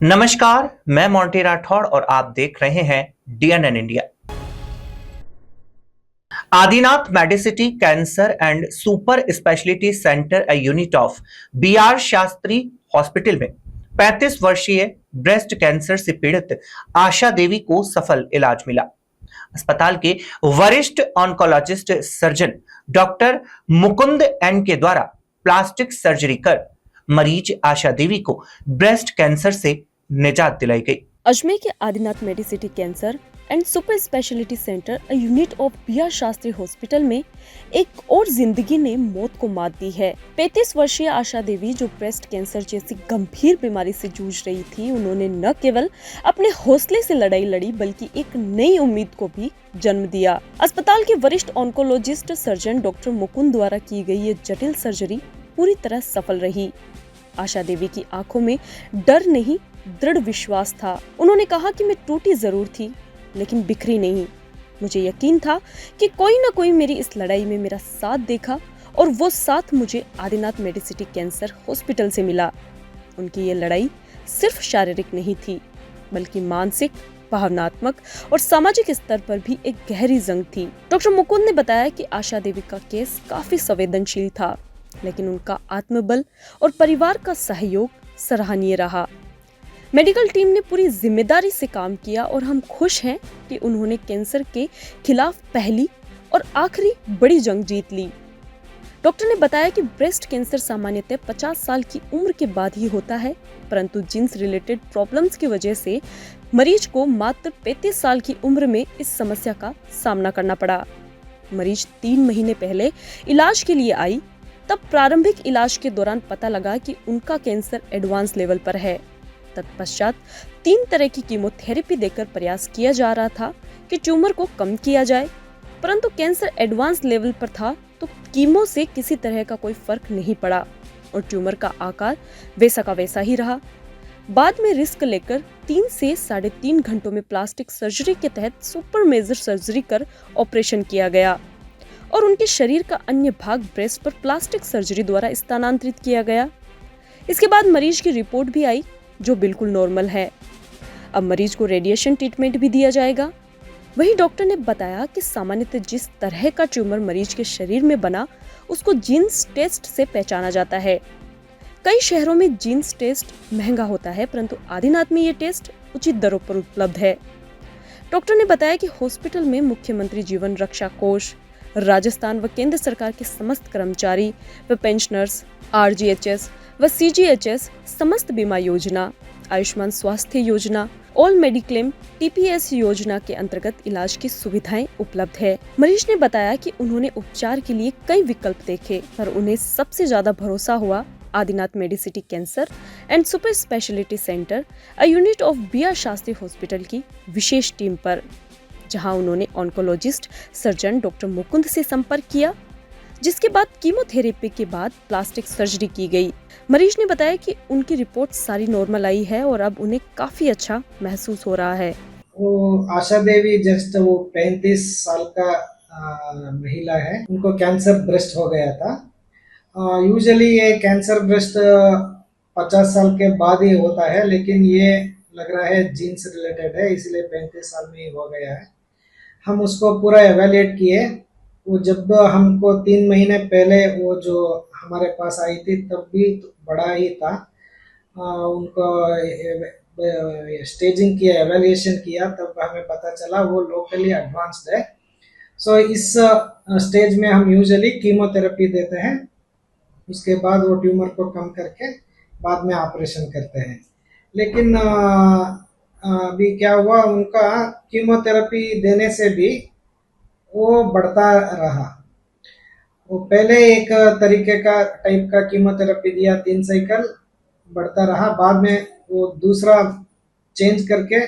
नमस्कार, मैं मोंटी राठौड़ और आप देख रहे हैं DNN India. Adinath medicity cancer and super speciality centre a unit of BR Shastri hospital में 35 वर्षीय ब्रेस्ट कैंसर से पीड़ित आशा देवी को सफल इलाज मिला। अस्पताल के वरिष्ठ oncologist surgeon doctor Mukund N के द्वारा प्लास्टिक सर्जरी कर मरीज आशा देवी को ब्रेस्ट कैंसर से निजात दिलाई गई। अजमेर के Adinath medicity cancer and super speciality centre a unit of BR Shastri hospital में एक और जिंदगी ने मौत को मात दी है। 35 वर्षीय आशा देवी जो ब्रेस्ट कैंसर जैसी गंभीर बीमारी से जूझ रही थी, उन्होंने न केवल अपने हौसले से लड़ाई लड़ी बल्कि एक नई उम्मीद को भी जन्म दिया। अस्पताल के वरिष्ठ ऑन्कोलॉजिस्ट सर्जन डॉक्टर मुकुंद द्वारा की गई ये जटिल सर्जरी पूरी तरह सफल रही। आशा देवी की आंखों में डर नहीं, दृढ़ विश्वास था। उन्होंने कहा कि मैं टूटी जरूर थी लेकिन बिखरी नहीं। मुझे यकीन था कि कोई न कोई मेरी इस लड़ाई में मेरा साथ देखा और वो साथ मुझे आदिनाथ मेडिसिटी कैंसर हॉस्पिटल से मिला। उनकी ये लड़ाई सिर्फ शारीरिक नहीं थी बल्कि मानसिक, भावनात्मक और सामाजिक स्तर पर भी एक गहरी जंग थी। डॉक्टर मुकुंद ने बताया कि आशा देवी का केस काफी संवेदनशील था, लेकिन उनका आत्मबल और परिवार का सहयोग सराहनीय रहा। मेडिकल टीम ने पूरी जिम्मेदारी से काम किया और हम खुश हैं कि उन्होंने कैंसर के खिलाफ पहली और आखिरी बड़ी जंग जीत ली। डॉक्टर ने बताया कि ब्रेस्ट कैंसर सामान्यतः 50 साल की उम्र के बाद ही होता है, परंतु जीन्स रिलेटेड प्रॉब्लम्स की वजह से मरीज को मात्र 35 साल की उम्र में इस समस्या का सामना करना पड़ा। मरीज 3 महीने पहले इलाज के लिए आई, तब प्रारंभिक इलाज के दौरान पता लगा कि उनका कैंसर एडवांस लेवल पर है। तत्पश्चात 3 तरह की कीमोथेरेपी देकर प्रयास किया जा रहा था कि ट्यूमर को कम किया जाए, परंतु कैंसर एडवांस लेवल पर था तो कीमो से किसी तरह का कोई फर्क नहीं पड़ा और ट्यूमर का आकार वैसा का वैसा ही रहा। बाद में रिस्क लेकर 3 से 3.5 घंटों में प्लास्टिक सर्जरी के तहत सुपर मेजर सर्जरी कर ऑपरेशन किया गया और उनके शरीर का अन्य भाग ब्रेस्ट पर प्लास्टिक सर्जरी द्वारा स्थानांतरित किया गया। इसके बाद मरीज की रिपोर्ट भी आई जो बिल्कुल नॉर्मल है। अब मरीज को रेडिएशन ट्रीटमेंट भी दिया जाएगा। वहीं डॉक्टर ने बताया कि सामान्यतः जिस तरह का ट्यूमर मरीज के शरीर में बना उसको जीन्स टेस्ट से पहचाना जाता है। कई शहरों में जीन्स टेस्ट महंगा होता है, परंतु आदिनाथ में ये टेस्ट उचित दरों पर उपलब्ध है। डॉक्टर ने बताया कि हॉस्पिटल में मुख्यमंत्री जीवन रक्षा कोष, राजस्थान व केंद्र सरकार के समस्त कर्मचारी व पेंशनर्स, आरजीएचएस व सीजीएचएस, समस्त बीमा योजना, आयुष्मान स्वास्थ्य योजना, ऑल मेडिक्लेम, टीपीएस योजना के अंतर्गत इलाज की सुविधाएं उपलब्ध है। मरीज ने बताया कि उन्होंने उपचार के लिए कई विकल्प देखे, पर उन्हें सबसे ज्यादा भरोसा हुआ Adinath medicity cancer and super speciality centre a unit of BR Shastri hospital की विशेष टीम पर, जहां उन्होंने ऑन्कोलॉजिस्ट सर्जन डॉक्टर मुकुंद से संपर्क किया, जिसके बाद कीमोथेरेपी के बाद प्लास्टिक सर्जरी की गई। मरीज ने बताया कि उनकी रिपोर्ट सारी नॉर्मल आई है और अब उन्हें काफी अच्छा महसूस हो रहा है। वो आशा देवी जस्ट वो 35 साल का महिला है। उनको कैंसर ब्रेस्ट हो गया था। यूजुअली ये कैंसर ब्रेस्ट 50 साल के बाद ही होता है, लेकिन ये लग रहा है जीन्स रिलेटेड है, इसलिए 35 साल में ही हो गया है। हम उसको पूरा एवेल्युएट किए। वो जब हमको 3 महीने पहले वो जो हमारे पास आई थी तब भी बड़ा ही था। उनको स्टेजिंग किया, एवेल्युएशन किया, तब हमें पता चला वो लोकली एडवांस्ड है। सो इस स्टेज में हम यूजुअली कीमोथेरेपी देते हैं, उसके बाद वो ट्यूमर को कम करके बाद में ऑपरेशन करते हैं। लेकिन अभी क्या हुआ, उनका कीमोथेरेपी देने से भी वो बढ़ता रहा। वो पहले एक तरीके का टाइप का कीमोथेरेपी दिया, 3 साइकिल बढ़ता रहा। बाद में वो दूसरा चेंज करके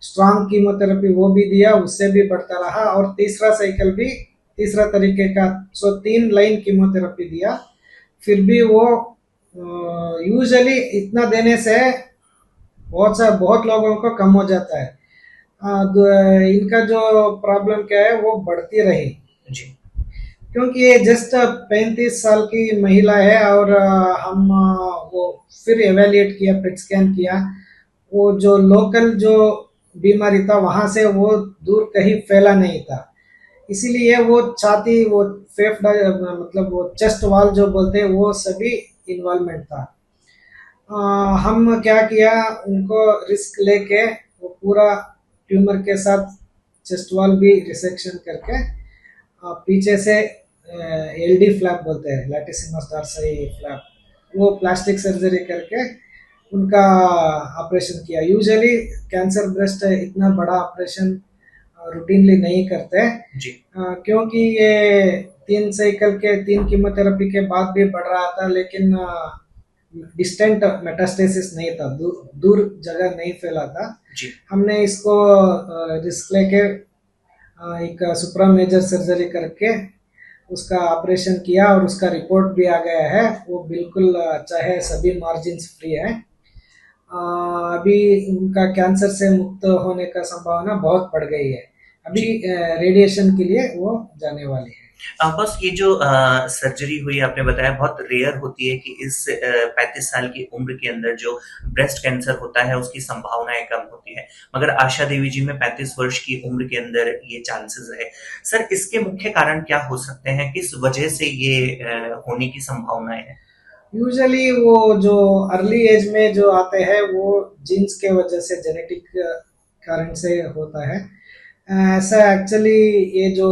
स्ट्रॉन्ग कीमोथेरेपी वो भी दिया, उससे भी बढ़ता रहा। और तीसरा साइकिल भी तीसरा तरीके का, 3 लाइन कीमोथेरेपी दिया, फिर भी वो यूजुअली इतना देने से बहुत लोगों को कम हो जाता है। इनका जो प्रॉब्लम क्या है वो बढ़ती रही जी, क्योंकि ये जस्ट 35 साल की महिला है और हम वो फिर एवेल्युएट किया, पेट स्कैन किया, वो जो लोकल जो बीमारी था वहां से वो दूर कहीं फैला नहीं था, इसीलिए वो छाती वो फेफड़ा मतलब वो चेस्ट वाल जो बोलते हैं वो सभी इन्वॉल्वमेंट था। हम क्या किया, उनको रिस्क लेके वो पूरा ट्यूमर के साथ चेस्ट वॉल भी रिसेक्शन करके पीछे से एलडी फ्लैप बोलते हैं, लैटिसिमस डॉर्सी फ्लैप, वो प्लास्टिक सर्जरी करके उनका ऑपरेशन किया। यूजुअली कैंसर ब्रेस्ट इतना बड़ा ऑपरेशन रूटीनली नहीं करते जी क्योंकि ये 3 कीमोथेरेपी के बाद भी बढ़ रहा था, लेकिन डिस्टेंट मेटास्टेसिस नहीं था, दूर जगह नहीं फैला था। जी हमने इसको रिस्क लेके एक सुप्रा मेजर सर्जरी करके उसका ऑपरेशन किया और उसका रिपोर्ट भी आ गया है, वो बिल्कुल अच्छा है, सभी मार्जिन्स फ्री है। अभी उनका कैंसर से मुक्त होने का संभावना बहुत बढ़ गई है। अभी रेडिएशन के लिए वो जाने वाली है। बस ये जो सर्जरी हुई आपने बताया बहुत रेयर होती है कि इस 35 साल की उम्र के अंदर जो ब्रेस्ट कैंसर होता है उसकी संभावनाएं कम होती है, मगर आशा देवी जी में 35 वर्ष की उम्र के अंदर ये चांसेस है। सर इसके मुख्य कारण क्या हो सकते हैं, किस वजह से ये होने की संभावनाएं है? यूजुअली वो जो अर्ली एज में जो आते हैं वो जीन्स के वजह से, जेनेटिक कारण से होता है। ऐसा एक्चुअली ये जो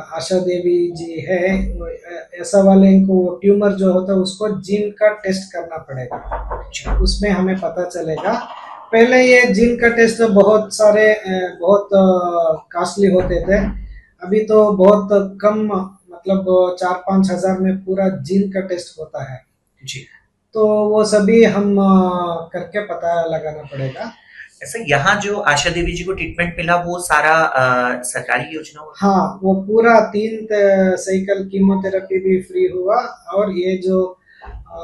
आशा देवी जी है, ऐसा वाले को ट्यूमर जो होता है उसको जीन का टेस्ट करना पड़ेगा, उसमें हमें पता चलेगा। पहले ये जीन का टेस्ट बहुत सारे बहुत कॉस्टली होते थे, अभी तो बहुत कम, मतलब 4-5 हज़ार में पूरा जीन का टेस्ट होता है। जी तो वो सभी हम करके पता लगाना पड़ेगा। ऐसा यहाँ जो आशा देवी जी को ट्रीटमेंट मिला वो सारा सरकारी योजना हुआ? हाँ, वो पूरा 3 साइकिल कीमोथेरेपी भी फ्री हुआ और ये जो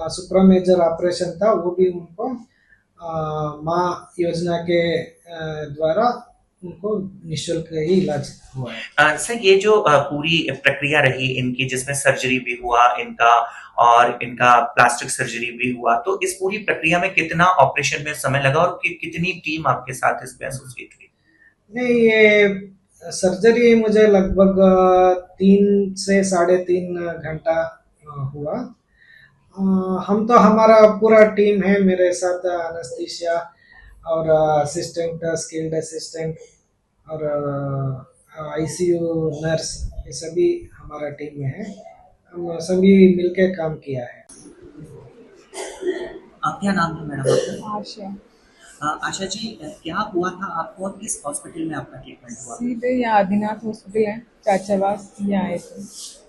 सुप्रा मेजर ऑपरेशन था वो भी उनको माँ योजना के द्वारा उनको निःशुल्क ही इलाज हुआ है। सर ये जो पूरी प्रक्रिया रही इनकी, जिसमें सर्जरी भी हुआ इनका और इनका प्लास्टिक सर्जरी भी हुआ, तो इस पूरी प्रक्रिया में कितना ऑपरेशन में समय लगा और कितनी टीम आपके साथ इस पे एसोसिएट हुई? नहीं, ये सर्जरी मुझे लगभग 3 से 3.5 घंटा हुआ। हम तो हमारा पूरा टीम है, मेरे साथ एनेस्थीसिया और असिस्टेंट, स्किल्ड असिस्टेंट और आईसीयू नर्स, ये सभी हमारा टीम में है, हम सभी मिलके काम किया है। क्या नाम है मैडम आपका? आशा आशा जी, क्या हुआ था आपको और किस हॉस्पिटल में आपका ट्रीटमेंट हुआ? सीधे यहाँ आदिनाथ हॉस्पिटल है, चाचावास, यहाँ आए थे,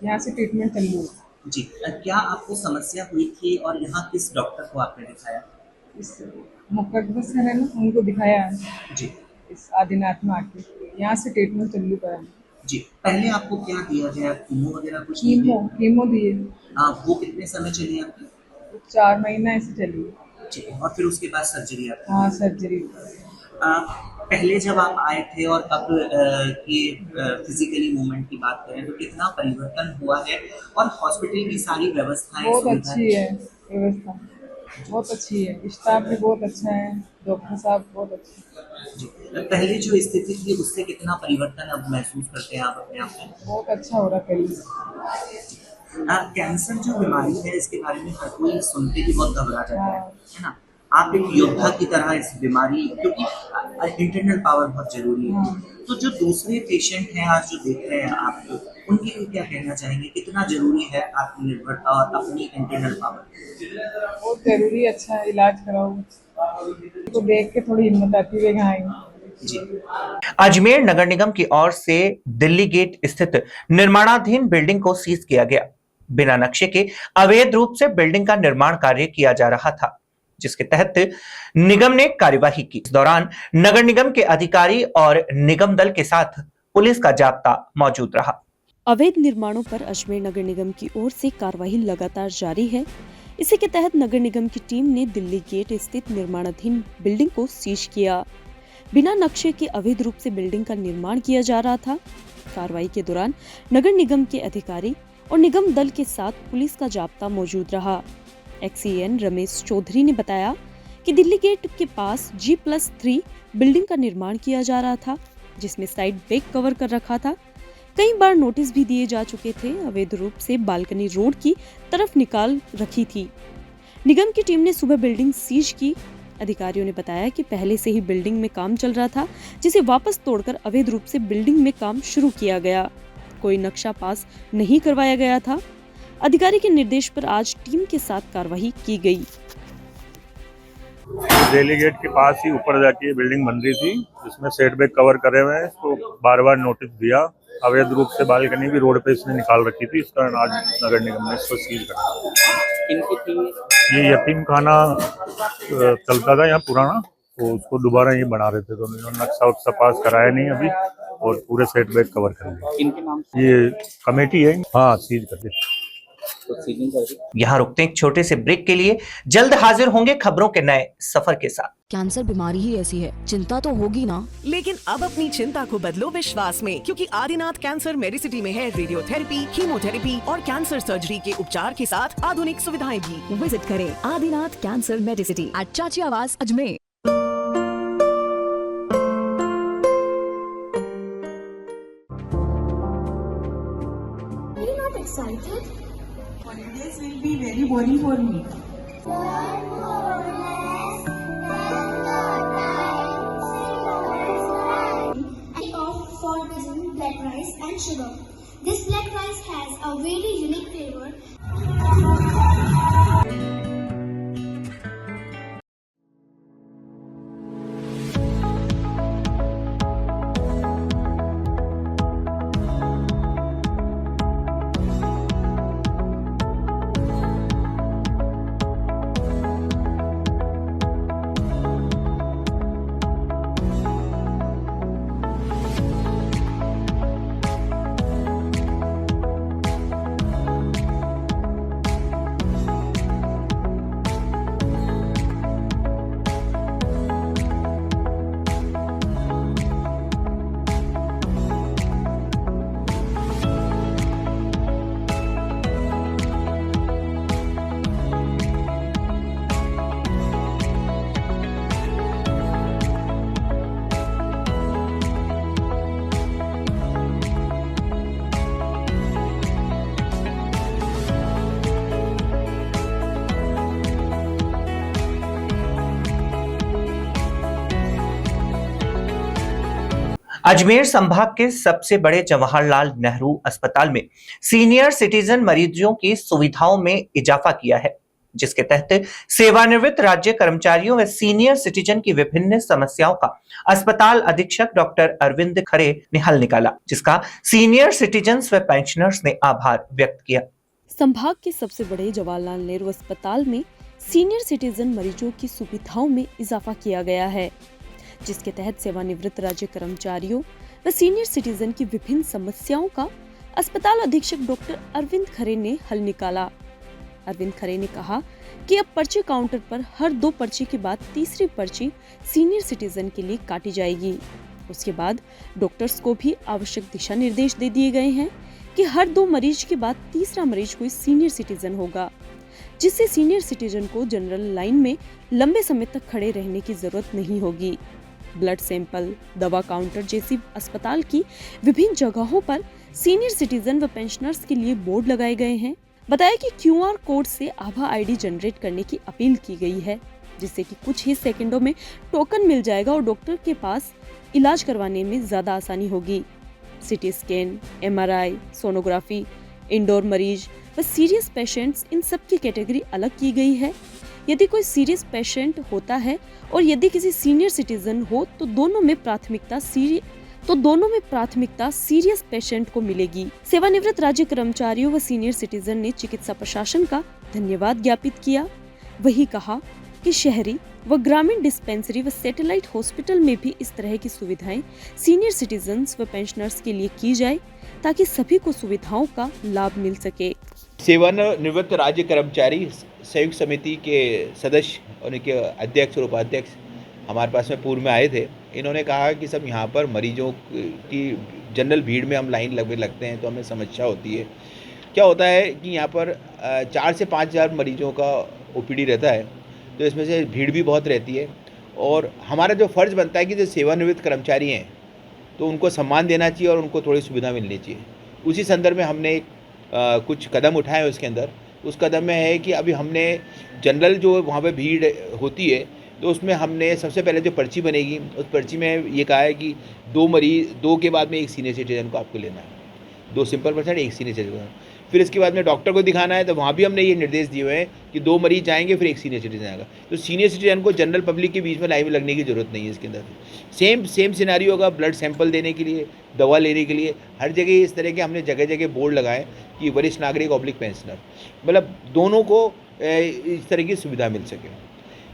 यहाँ से ट्रीटमेंट चालू हुआ। जी क्या आपको समस्या हुई थी और यहाँ किस डॉक्टर को आपने दिखाया? इस मुकद्दर सर है ना, उनको दिखाया है जी इस आदिनाथ में आके, यहाँ से ट्रीटमेंट चालू करा। जी पहले आपको क्या दिया गया, कीमो वगैरह कुछ कीमो दिए, वो कितने समय चली आपकी? 4 महीना ऐसे चली। जी और फिर उसके बाद सर्जरी आपकी? हाँ, सर्जरी। पहले जब आप आए थे और अब की फिजिकली मूवमेंट की बात करें तो कितना परिवर्तन हुआ है और हॉस्पिटल की सारी व्यवस्थाएं बहुत सुविधाएं? अच्छी है व्यवस्था, बहुत अच्छी है, स्टाफ भी बहुत अच्छा है, डॉक्टर साहब बहुत अच्छे। जी पहले जो स्थिति थी उससे कितना परिवर्तन अब महसूस करते हैं आप अपने आप में? बहुत अच्छा हो रहा पहले। कैंसर जो बीमारी है इसके बारे में हर कोई सुनते ही बहुत घबरा जाता है हाँ। ना? आप एक योद्धा की तरह इस बीमारी, क्योंकि इंटरनल पावर बहुत जरूरी है, हाँ। तो जो दूसरे पेशेंट हैं आज जो देख रहे हैं आपको, उनके लिए क्या कहना चाहेंगे, कितना जरूरी है आत्मनिर्भरता और अपनी इंटरनल पावर? बहुत जरूरी है, अच्छा इलाज कराओ, तो देख के थोड़ी हिम्मत आती है यहाँ आएंगे। जी अजमेर नगर निगम की ओर से दिल्ली गेट स्थित निर्माणाधीन बिल्डिंग को सीज किया गया। बिना नक्शे के अवैध रूप से बिल्डिंग का निर्माण कार्य किया जा रहा था, जिसके तहत निगम ने कार्यवाही की। इस दौरान नगर निगम के अधिकारी और निगम दल के साथ पुलिस का जाब्ता मौजूद रहा। अवैध निर्माणों पर अजमेर नगर निगम की ओर से कार्रवाई लगातार जारी है। इसी के तहत नगर निगम की टीम ने दिल्ली गेट स्थित निर्माणाधीन बिल्डिंग को सीज किया। बिना नक्शे के अवैध रूप से बिल्डिंग का निर्माण किया जा रहा था। कार्रवाई के दौरान नगर निगम के अधिकारी और निगम दल के साथ पुलिस का जाब्ता मौजूद रहा। एक्सीएन रमेश चौधरी ने बताया कि दिल्ली गेट के पास G+3 बिल्डिंग का निर्माण किया जा रहा था, जिसमें साइड बैक कवर कर रखा था। कई बार नोटिस भी दिए जा चुके थे, अवैध रूप से बालकनी रोड की तरफ निकाल रखी थी। निगम की टीम ने सुबह बिल्डिंग सीज की। अधिकारियों ने बताया कि पहले से ही बिल्डिंग में काम चल रहा था, जिसे वापस तोड़कर अवैध रूप से बिल्डिंग में काम शुरू किया गया। कोई नक्शा पास नहीं करवाया गया था। अधिकारी के निर्देश पर आज टीम के साथ कार्रवाई की गई। दिल्ली गेट के पास ही ऊपर जाके बिल्डिंग बन रही थी, जिसमें सेटबैक कवर करे हुए हैं। इसको बार बार नोटिस दिया। अवैध रूप से बालकनी भी रोड पे इसने निकाल रखी थी। इस कारण आज नगर निगम ने इसको सील कर ये यतीम खाना चलता था यहाँ पुराना, तो उसको दोबारा ये बना रहे थे, तो उन्होंने नक्शा उत्सा पास कराया नहीं अभी, और पूरे सेटबैक कवर कर दिए। ये कमेटी है, हाँ, सील कर दी। यहाँ रुकते हैं एक छोटे से ब्रेक के लिए। जल्द हाजिर होंगे खबरों के नए सफर के साथ। कैंसर बीमारी ही ऐसी है, चिंता तो होगी ना। लेकिन अब अपनी चिंता को बदलो विश्वास में, क्योंकि आदिनाथ कैंसर मेडिसिटी में है रेडियोथेरेपी, कीमोथेरेपी और कैंसर सर्जरी के उपचार के साथ आधुनिक सुविधाएं भी। विजिट करें आदिनाथ कैंसर मेडिसिटी एट चाची आवास Ajmer. Holidays will be very boring for me. For cuisine, black rice and sugar. This black rice has a very unique flavor. Ajmer संभाग के सबसे बड़े जवाहरलाल नेहरू अस्पताल में सीनियर सिटीजन मरीजों की सुविधाओं में इजाफा किया है, जिसके तहत सेवानिवृत्त राज्य कर्मचारियों व सीनियर सिटीजन की विभिन्न समस्याओं का अस्पताल अधीक्षक डॉक्टर अरविंद खरे ने हल निकाला, जिसका सीनियर सिटीजन्स व पेंशनर्स ने आभार व्यक्त किया। संभाग के सबसे बड़े जवाहरलाल नेहरू अस्पताल में सीनियर सिटीजन मरीजों की सुविधाओं में इजाफा किया गया है, जिसके तहत सेवानिवृत्त राज्य कर्मचारियों व सीनियर सिटीजन की विभिन्न समस्याओं का अस्पताल अधीक्षक डॉक्टर अरविंद खरे ने हल निकाला। अरविंद खरे ने कहा कि अब पर्ची काउंटर पर हर 2 पर्ची के बाद तीसरी पर्ची सीनियर सिटीजन के लिए काटी जाएगी। उसके बाद डॉक्टर्स को भी आवश्यक दिशा निर्देश दे दिए गए हैं कि हर 2 मरीज के बाद तीसरा मरीज कोई सीनियर सिटीजन होगा, जिससे सीनियर सिटीजन को जनरल लाइन में लंबे समय तक खड़े रहने की जरूरत नहीं होगी। ब्लड सैंपल, दवा काउंटर जैसी अस्पताल की विभिन्न जगहों पर सीनियर सिटीजन व पेंशनर्स के लिए बोर्ड लगाए गए हैं। बताया कि QR कोड से आभा ID जनरेट करने की अपील की गई है, जिससे कि कुछ ही सेकंडों में टोकन मिल जाएगा और डॉक्टर के पास इलाज करवाने में ज्यादा आसानी होगी। CT scan, MRI, sonography, indoor मरीज व सीरियस पेशेंट्स, इन सब की कैटेगरी अलग की गई है। यदि कोई सीरियस पेशेंट होता है और यदि किसी सीनियर सिटीजन हो तो दोनों में प्राथमिकता सीरियस पेशेंट को मिलेगी। सेवानिवृत्त राज्य कर्मचारियों व सीनियर सिटीजन ने चिकित्सा प्रशासन का धन्यवाद ज्ञापित किया। वही कहा कि शहरी व ग्रामीण डिस्पेंसरी व सैटेलाइट हॉस्पिटल में भी इस तरह की सुविधाएं सीनियर सिटीजन्स व पेंशनर्स के लिए की जाए, ताकि सभी को सुविधाओं का लाभ मिल सके। सेवानिवृत्त राज्य कर्मचारी संयुक्त समिति के सदस्य और उनके अध्यक्ष और उपाध्यक्ष हमारे पास में पूर्व में आए थे। इन्होंने कहा कि सब यहाँ पर मरीजों की जनरल भीड़ में हम लाइन लगते हैं तो हमें समस्या होती है। क्या होता है कि यहाँ पर 4 से 5 हज़ार मरीजों का OPD रहता है, तो इसमें से भीड़ भी बहुत रहती है। और हमारा जो फ़र्ज़ बनता है कि जो सेवानिवृत्त कर्मचारी हैं तो उनको सम्मान देना चाहिए और उनको थोड़ी सुविधा मिलनी चाहिए। उसी संदर्भ में हमने कुछ कदम उठाए हैं उसके अंदर। उस कदम में है कि अभी हमने जनरल जो वहाँ पे भीड़ होती है तो उसमें हमने सबसे पहले जो पर्ची बनेगी उस पर्ची में ये कहा है कि 2 के बाद में एक सीनियर सिटीजन को आपको लेना है, 2 सिंपल पर्सन, 1 सीनियर सिटीजन। फिर इसके बाद में डॉक्टर को दिखाना है तो वहाँ भी हमने ये निर्देश दिए हुए हैं कि 2 मरीज जाएंगे फिर 1 सीनियर सिटीजन आएगा। तो सीनियर सिटीजन को जनरल पब्लिक के बीच में लाइन में लगने की ज़रूरत नहीं है इसके अंदर। सेम सिनेरियो होगा ब्लड सैंपल देने के लिए, दवा लेने के लिए, हर जगह इस तरह के हमने जगह जगह बोर्ड लगाए कि वरिष्ठ नागरिक ऑब्लिक पेंशनर, मतलब दोनों को इस तरह की सुविधा मिल सके।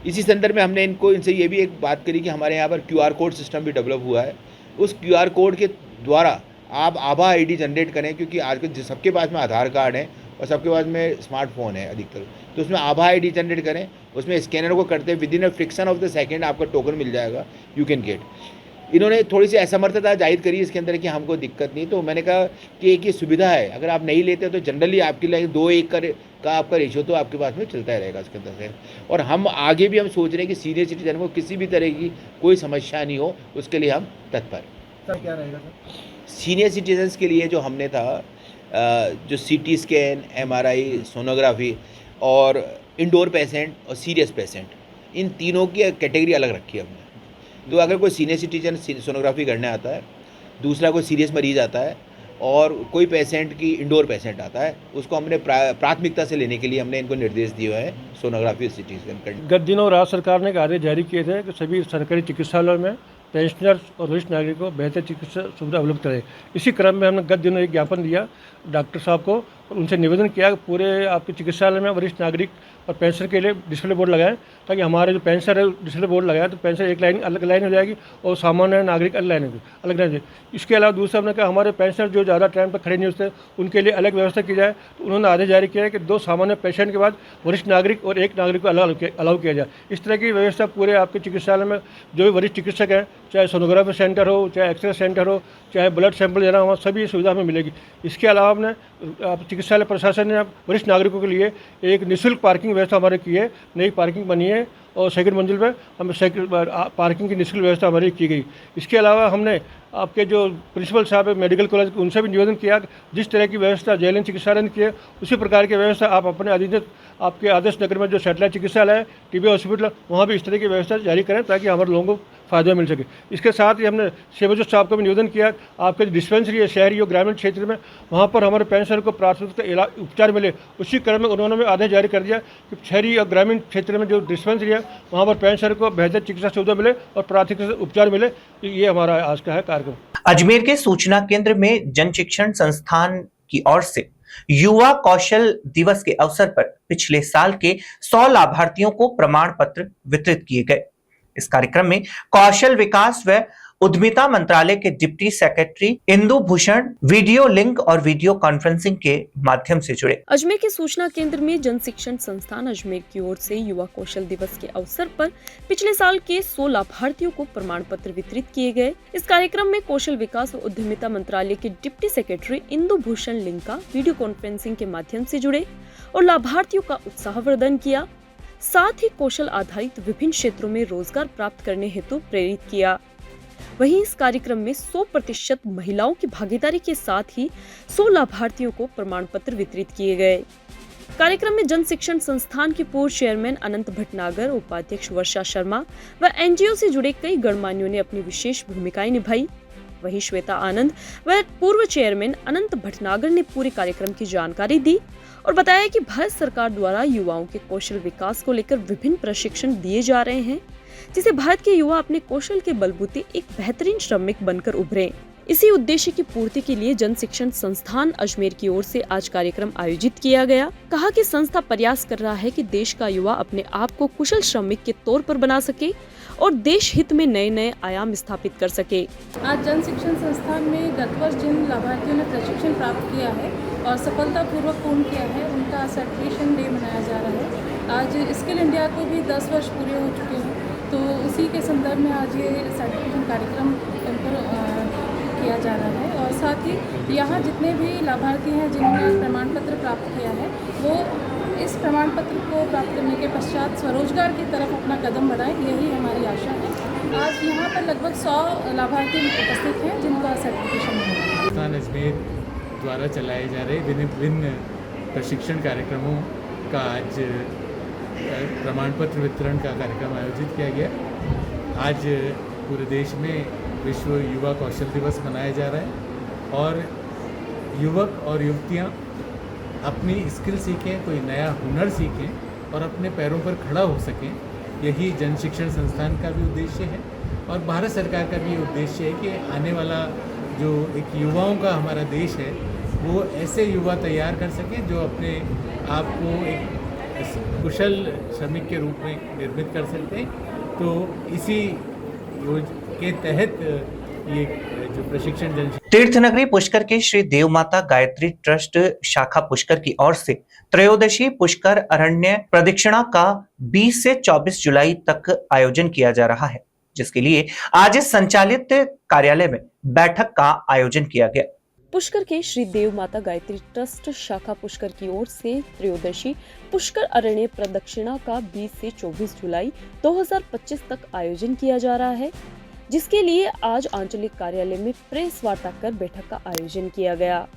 इसी संदर्भ में हमने इनसे ये भी एक बात करी कि हमारे यहाँ पर QR कोड सिस्टम भी डेवलप हुआ है। उस QR कोड के द्वारा आप आभा ID जनरेट करें, क्योंकि आजकल सबके पास में आधार कार्ड है और सबके पास में स्मार्टफोन है अधिकतर, तो उसमें आभा ID जनरेट करें, उसमें स्कैनर को करते within a friction of the second आपका टोकन मिल जाएगा, यू कैन गेट। इन्होंने थोड़ी सी असमर्थता जाहिर करी इसके अंदर कि हमको दिक्कत नहीं, तो मैंने कहा कि एक ये सुविधा है, अगर आप नहीं लेते तो जनरली आपके लिए 2:1 का आपका रेशियो तो आपके पास में चलता ही रहेगा इसके अंदर से। और हम आगे भी हम सोच रहे हैं कि सीनियर सिटीजन को किसी भी तरह की कोई समस्या नहीं हो, उसके लिए हम तत्पर। सर क्या रहेगा सर? सीनियर सिटीजन्स के लिए जो हमने था जो CT स्कैन, MRI, सोनोग्राफी और इंडोर पेशेंट और सीरियस पेशेंट, इन तीनों की कैटेगरी अलग रखी है हमने। तो अगर कोई सीनियर सिटीजन सोनोग्राफी करने आता है, दूसरा कोई सीरियस मरीज़ आता है और कोई पेशेंट की इंडोर पेशेंट आता है, उसको हमने प्राथमिकता से लेने के लिए हमने इनको निर्देश दिए हैं सोनोग्राफी और CT स्कैन करने। गत दिनों राज्य सरकार ने एक आदेश जारी किए थे कि सभी सरकारी चिकित्सालयों में पेंशनर्स और वरिष्ठ नागरिकों को बेहतर चिकित्सा सुविधा उपलब्ध करे। इसी क्रम में हमने गत दिनों एक ज्ञापन दिया डॉक्टर साहब को और उनसे निवेदन किया कि पूरे आपके चिकित्सालय में वरिष्ठ नागरिक और पेंशन के लिए डिस्प्ले बोर्ड लगाएं, ताकि हमारे जो पेंशन है डिस्प्ले बोर्ड लगाएं तो पेंशन एक लाइन अलग लाइन हो जाएगी और सामान्य नागरिक अलग लाइन हो। इसके अलावा दूसरा हमने कहा हमारे पेंशनर जो ज़्यादा टाइम पर खड़े नहीं होते उनके लिए अलग व्यवस्था की जाए। तो उन्होंने आदेश जारी किया है कि 2 सामान्य पेशेंट के बाद वरिष्ठ नागरिक और 1 नागरिक को अलाउ किया जाए। इस तरह की व्यवस्था पूरे आपके चिकित्सालय में जो भी वरिष्ठ चिकित्सक हैं, चाहे सोनोग्राफी सेंटर हो, चाहे एक्सरे सेंटर हो, चाहे ब्लड सैंपल देना हो, सभी सुविधा हमें मिलेगी। इसके अलावा हमने चिकित्सालय प्रशासन ने वरिष्ठ नागरिकों के लिए एक निःशुल्क पार्किंग व्यवस्था हमारे की है, नई पार्किंग बनी है और 2nd मंजिल पर हमें पार्किंग की निःशुल्क व्यवस्था हमारी की गई। इसके अलावा हमने आपके जो प्रिंसिपल साहब है मेडिकल कॉलेज उनसे भी निवेदन किया जिस तरह की व्यवस्था JLN चिकित्सालय ने की है उसी प्रकार की व्यवस्था आप अपने अधीनस्थ आपके आदर्श नगर में जो सैटेलाइट चिकित्सालय है, TB हॉस्पिटल, वहाँ भी इस तरह की व्यवस्था जारी करें ताकि हमारे लोगों को फायदा मिल सके। इसके साथ ही हमने सेवाजोत साहब को भी निवेदन किया आपके डिस्पेंसरी है शहरी और ग्रामीण क्षेत्र में, वहाँ पर हमारे पेंशनर को प्राथमिकता उपचार मिले। उसी क्रम में उन्होंने भी आदेश जारी कर दिया कि शहरी और ग्रामीण क्षेत्र में जो डिस्पेंसरी है वहाँ पर पेंशनर को बेहतर चिकित्सा सुविधा मिले और प्राथमिकता उपचार मिले। ये हमारा आज का है कार्यक्रम। अजमेर के सूचना केंद्र में जन शिक्षण संस्थान की ओर से युवा कौशल दिवस के अवसर पर पिछले साल के 100 लाभार्थियों को प्रमाण पत्र वितरित किए गए। इस कार्यक्रम में कौशल विकास व उद्यमिता मंत्रालय के deputy secretary Indu Bhushan video link और वीडियो कॉन्फ्रेंसिंग के माध्यम से जुड़े। अजमेर के सूचना केंद्र में जन शिक्षण संस्थान अजमेर की ओर से युवा कौशल दिवस के अवसर पर पिछले साल के 100 लाभार्थियों को प्रमाण पत्र वितरित किए गए। इस कार्यक्रम में कौशल विकास और उद्यमिता मंत्रालय के deputy secretary Indu Bhushan लिंका video conferencing के माध्यम से जुड़े और लाभार्थियों का उत्साहवर्धन किया, साथ ही कौशल आधारित विभिन्न क्षेत्रों में रोजगार प्राप्त करने हेतु प्रेरित किया। वहीं इस कार्यक्रम में 100% महिलाओं की भागीदारी के साथ ही 100 लाभार्थियों को प्रमाण पत्र वितरित किए गए। कार्यक्रम में जन शिक्षण संस्थान के पूर्व चेयरमैन अनंत भटनागर, उपाध्यक्ष वर्षा शर्मा व NGO से जुड़े कई गणमान्यों ने अपनी विशेष भूमिकाएं निभाई। वहीं श्वेता आनंद व पूर्व चेयरमैन अनंत भटनागर ने पूरे कार्यक्रम की जानकारी दी और बताया कि भारत सरकार द्वारा युवाओं के कौशल विकास को लेकर विभिन्न प्रशिक्षण दिए जा रहे हैं, जिसे भारत के युवा अपने कौशल के बलबूते एक बेहतरीन श्रमिक बनकर उभरे। इसी उद्देश्य की पूर्ति के लिए जन शिक्षण संस्थान अजमेर की ओर से आज कार्यक्रम आयोजित किया गया। कहा कि संस्था प्रयास कर रहा है कि देश का युवा अपने आप को कुशल श्रमिक के तौर पर बना सके और देश हित में नए नए आयाम स्थापित कर सके। आज जन शिक्षण संस्थान में गत वर्ष जिन लाभार्थियों ने प्रशिक्षण प्राप्त किया है और सफलतापूर्वक पूर्ण किया है, उनका सर्टिफिकेशन डे मनाया जा रहा है। आज स्किल इंडिया को भी 10 वर्ष पूरे हो चुके हैं, तो उसी के संदर्भ में आज ये सर्टिफिकेशन कार्यक्रम किया जा रहा है। और साथ ही यहाँ जितने भी लाभार्थी हैं जिन्होंने प्रमाण पत्र प्राप्त किया है, वो इस प्रमाण पत्र को प्राप्त करने के पश्चात स्वरोजगार की तरफ अपना कदम बढ़ाएं, यही हमारी आशा है। आज यहाँ पर लगभग 100 लाभार्थी उपस्थित हैं जिनका सर्टिफिकेशन मिला है। राजस्थान अजमेर द्वारा चलाए जा रहे विभिन्न प्रशिक्षण कार्यक्रमों का आज प्रमाण पत्र वितरण का कार्यक्रम आयोजित किया गया। आज पूरे देश में विश्व युवा कौशल दिवस मनाया जा रहा है और युवक और युवतियां अपनी स्किल सीखें, कोई नया हुनर सीखें और अपने पैरों पर खड़ा हो सकें। यही जन शिक्षण संस्थान का भी उद्देश्य है और भारत सरकार का भी उद्देश्य है कि आने वाला जो एक युवाओं का हमारा देश है वो ऐसे युवा तैयार कर सकें जो अपने आप को एक कुशल श्रमिक के रूप में निर्मित कर सकते हैं। तो इसी के तहत ये जो प्रशिक्षण जन तीर्थ नगरी पुष्कर के श्री देवमाता गायत्री ट्रस्ट शाखा पुष्कर की ओर से त्रयोदशी पुष्कर अरण्य प्रदक्षिणा का 20 से 24 जुलाई तक आयोजन किया जा रहा है, जिसके लिए आज संचालित कार्यालय में बैठक का आयोजन किया गया। पुष्कर के श्री देव माता गायत्री ट्रस्ट शाखा पुष्कर की ओर से त्रयोदशी पुष्कर अरण्य प्रदक्षिणा का 20 से 24 जुलाई 2025 तक आयोजन किया जा रहा है, जिसके लिए आज आंचलिक कार्यालय में प्रेस वार्ता कर बैठक का आयोजन किया गया।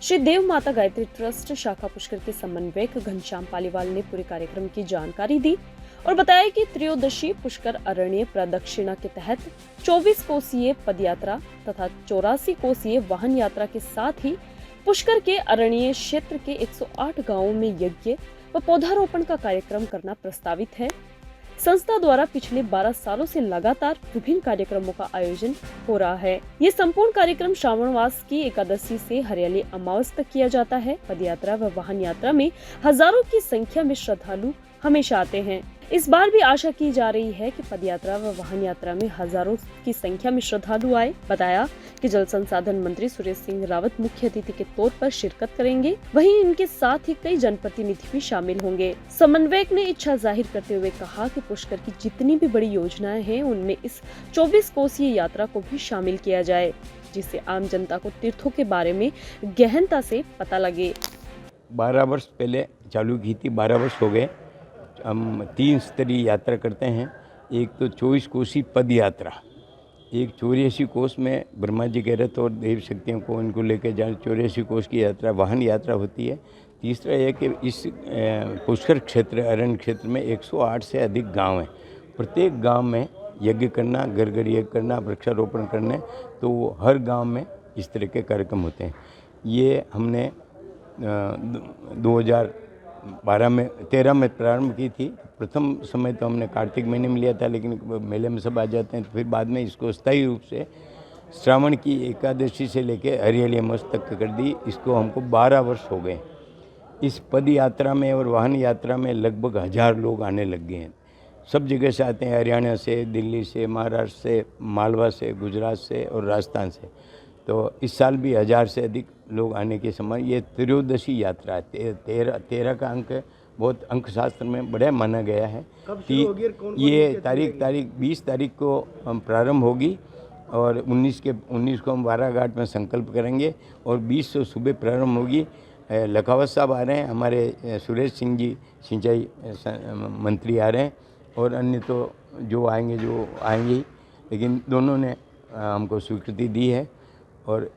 श्री देव माता गायत्री ट्रस्ट शाखा पुष्कर के समन्वयक घनश्याम पालीवाल ने पूरे कार्यक्रम की जानकारी दी और बताया कि त्रयोदशी पुष्कर अरण्य प्रदक्षिणा के तहत 24 कोसीय पदयात्रा तथा 84 कोसीय वाहन यात्रा के साथ ही पुष्कर के अरण्य क्षेत्र के 108 गांवों में यज्ञ व पौधारोपण का कार्यक्रम करना प्रस्तावित है। संस्था द्वारा पिछले 12 सालों से लगातार विभिन्न कार्यक्रमों का आयोजन हो रहा है। ये संपूर्ण कार्यक्रम श्रावण मास की एकादशी से हरियाली अमावस तक किया जाता है। पदयात्रा व वाहन यात्रा में हजारों की संख्या में श्रद्धालु हमेशा आते हैं। इस बार भी आशा की जा रही है कि पदयात्रा व वाहन यात्रा में हजारों की संख्या में श्रद्धालु आए। बताया कि जल संसाधन मंत्री सुरेश सिंह रावत मुख्य अतिथि के तौर पर शिरकत करेंगे, वहीं इनके साथ ही कई जनप्रतिनिधि भी शामिल होंगे। समन्वयक ने इच्छा जाहिर करते हुए कहा कि पुष्कर की जितनी भी बड़ी योजनाएं हैं उनमें इस 24 कोसीय यात्रा को भी शामिल किया जाए, जिससे आम जनता को तीर्थों के बारे में गहनता से पता लगे। 12 वर्ष पहले चालू की थी, 12 वर्ष हो गए। हम 3 स्तरीय यात्रा करते हैं। एक तो 24 कोसी पद यात्रा, एक 84 कोस में ब्रह्मा जी के रथ और देव शक्तियों को इनको लेकर जाए 84 कोस की यात्रा वाहन यात्रा होती है। तीसरा यह कि इस पुष्कर क्षेत्र अरण्य क्षेत्र में 108 से अधिक गांव हैं। प्रत्येक गांव में यज्ञ करना, घर घर यज्ञ करना, वृक्षारोपण करने, तो हर गांव में इस तरह के कार्यक्रम होते हैं। ये हमने 2013 में प्रारंभ की थी। प्रथम समय तो हमने कार्तिक महीने में लिया था, लेकिन मेले में सब आ जाते हैं, तो फिर बाद में इसको स्थायी रूप से श्रावण की एकादशी से लेके हरियाली अमावस तक कर दी। इसको हमको 12 वर्ष हो गए। इस पद यात्रा में और वाहन यात्रा में लगभग 1000 लोग आने लग गए हैं। सब जगह से आते हैं, हरियाणा से, दिल्ली से, महाराष्ट्र से, मालवा से, गुजरात से और राजस्थान से। तो इस साल भी 1000 से अधिक लोग आने के समय ये त्रयोदशी यात्रा है। 13 का अंक बहुत अंक शास्त्र में बड़ा माना गया है। ये तारीख 20 तारीख को प्रारंभ होगी और 19 को हम वारा घाट में संकल्प करेंगे और 20 को सुबह प्रारंभ होगी। लखावत साहब आ रहे हैं, हमारे सुरेश सिंह जी सिंचाई मंत्री आ रहे हैं और अन्य तो जो आएंगे, लेकिन दोनों ने हमको स्वीकृति दी है। और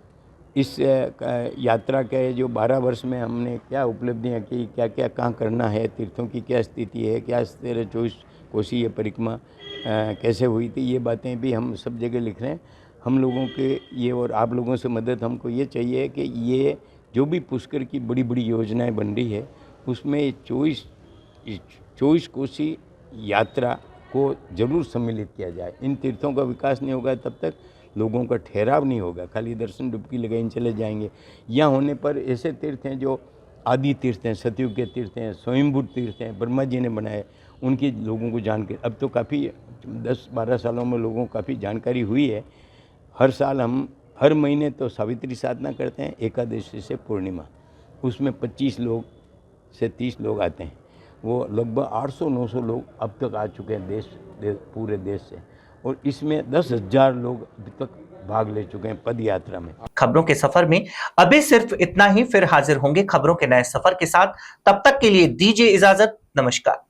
इस यात्रा के जो 12 वर्ष में हमने क्या उपलब्धियां की, क्या क्या कहाँ करना है, तीर्थों की क्या स्थिति है, क्या 24 कोसी ये परिक्रमा कैसे हुई थी, ये बातें भी हम सब जगह लिख रहे हैं। हम लोगों के ये और आप लोगों से मदद हमको ये चाहिए कि ये जो भी पुष्कर की बड़ी बड़ी योजनाएं बन रही है उसमें 24 कोसी यात्रा को जरूर सम्मिलित किया जाए। इन तीर्थों का विकास नहीं होगा तब तक लोगों का ठहराव नहीं होगा। खाली दर्शन डुबकी लगाइन चले जाएंगे। यहाँ होने पर ऐसे तीर्थ हैं जो आदि तीर्थ हैं, सतयुग के तीर्थ हैं, स्वयंभू तीर्थ हैं, ब्रह्मा जी ने बनाए, उनकी लोगों को जानकारी अब तो काफ़ी 10-12 सालों में लोगों को काफ़ी जानकारी हुई है। हर साल हम हर महीने तो सावित्री साधना करते हैं, एकादशी से पूर्णिमा, उसमें 25 लोग से 30 लोग आते हैं। वो लगभग 800-900 लोग अब तक आ चुके हैं पूरे देश से, और इसमें 10,000 लोग अभी तक भाग ले चुके हैं पद यात्रा में। खबरों के सफर में अभी सिर्फ इतना ही, फिर हाजिर होंगे खबरों के नए सफर के साथ। तब तक के लिए दीजिए इजाजत, नमस्कार।